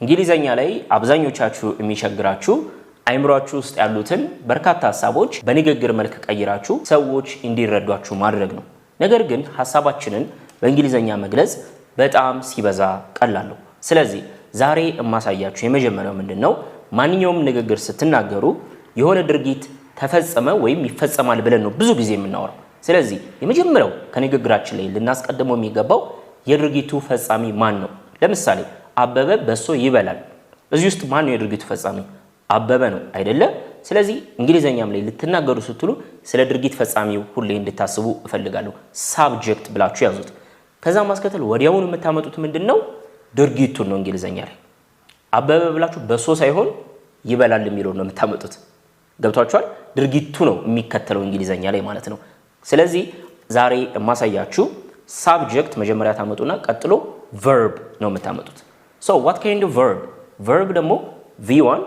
እንግሊዘኛ ላይ አብዛኞቻችሁ የሚቸግራችሁ አይምሮአችሁ ውስጥ ያሉትን በርካታ ሐሳቦች በንግግር መልክ ቀይራችሁ ሰዎች እንዲረዷችሁ ማድረግ ነው። ነገር ግን ሐሳባችንን በእንግሊዘኛ መግለጽ በጣም ሲበዛ ቀላል ነው። ስለዚህ ዛሬ እማሳያችሁ የመጀመሪያው ምንድነው ማንኛውም ንግግር ስትናገሩ የሆነ ድርጊት ተፈጸመ ወይም ይፈጸማል ብለን ነው ብዙ ጊዜ የምናወራው። ስለዚህ የመጀመሪያው ከንግግራችን ላይ ልናስቀድመው የሚገባው የድርጊቱ ፈጻሚ ማን ነው? ለምሳሌ አበበ በሶ ይበላል። እዚህ ውስጥ ማን ነው የድርጊቱ ፈጻሚ? አበበ ነው አይደለ? ስለዚህ እንግሊዘኛም ላይ ልትናገሩ ስትሉ ስለ ድርጊት ፈጻሚው ሁሌ እንድታስቡ እፈልጋለሁ። ሳብጀክት ብላችሁ ያዙት። ከዛ ማስከተል ወዲያውኑ የምታመጡት ምንድነው ድርጊቱን ነው። እንግሊዘኛ ላይ አበበ ብላችሁ በሶ ሳይሆን ይበላል የሚለው ነው የምታመጡት። ገብቷችኋል? ድርጊቱ ነው የሚከተለው እንግሊዘኛ ላይ ማለት ነው። ስለዚህ ዛሬ የማሳያችሁ ሳብጀክት መጀመሪያ ታመጡና ቀጥሎ verb ነው የምታመጡት። so what kind of verb? verb ደግሞ v1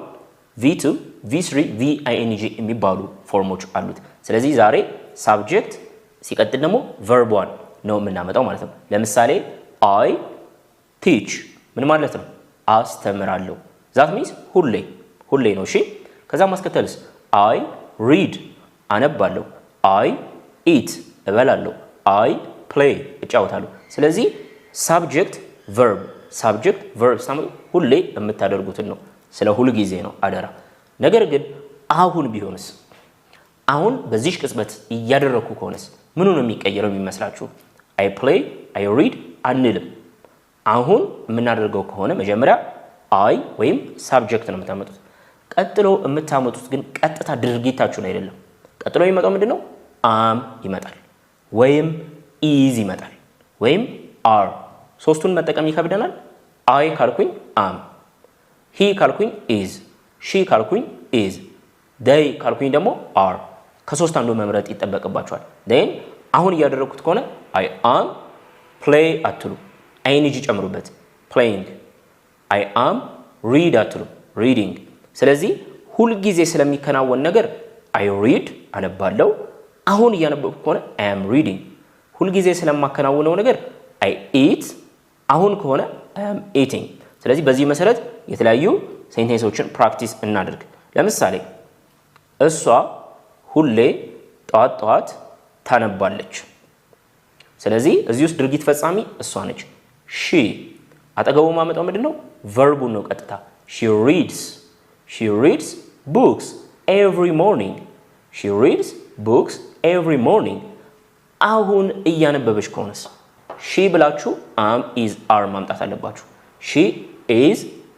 v2 v3 ving የሚባሉ ፎርሞች አሉት። ስለዚህ ዛሬ ሳብጀክት ሲቀጥል ደግሞ verb 1 ነው የምናመጣው ማለት ነው። ለምሳሌ I teach ምን ማለት ነው? አስተምራለሁ። that means ሁሌ ነው። እሺ ከዛ ማስከተልስ I read አነባለሁ። I eat እበላለሁ። I play እጫወታለሁ። ስለዚህ ሳብጀክት verb ሳምንት ሁሌ የምታደርጉትን ነው። ስለ ሁሉ ጊዜ ነው አደራ። ነገር ግን አሁን ቢሆንስ? አሁን በዚህ ቅጽበት እያደረኩ ከሆነስ ምኑ ነው የሚቀየረው የሚመስላችሁ? I play I read አንልም። አሁን የምናደርገው ከሆነ መጀመሪያ I ወይም ሳብጀክት ነው የምታመጡት። ቀጥሎ የምታመጡት ግን ቀጥታ ድርጊታችሁን አይደለም። ቀጥሎ የሚመጣው ምንድነው? am ይመጣል ወይም is ይመጣል ወይም are። ሶስቱን መጠቀም ይከብደናል። I ካልኩኝ am፣ he ካልኩኝ is፣ she ካልኩኝ is፣ they ካልኩኝ ደግሞ are። ከሶስት አንዱ መምረጥ ይጠበቅባችኋል። then አሁን እያደረኩት ከሆነ I am play አትሉ፣ ing ጨምሩበት playing። I am read አትሉ reading። ስለዚህ ሁሉ ጊዜ ስለሚከናወን ነገር I read አነባለሁ። አሁን እያነበብኩ ከሆነ I am reading። ሁሉ ጊዜ ስለማከናወነው ነገር I eat፣ አሁን ከሆነ I am eating። ስለዚህ በዚህ መሰረት የተለያዩ ሴንቴንሶችን ፕራክቲስ እናድርግ። ለምሳሌ እሷ ሁሌ ጠዋት ታነባለች። ስለዚህ እዚህ ውስጥ ድርጊት ፈጻሚ እሷ ነች። she አጠገቡ ማመጣው ምንድነው? verb ነው ቀጥታ። she reads books every morning። she reads books every morning። አሁን እያነበበች ከሆነስ she ብላችሁ am is are ማምጣት አለባችሁ። she is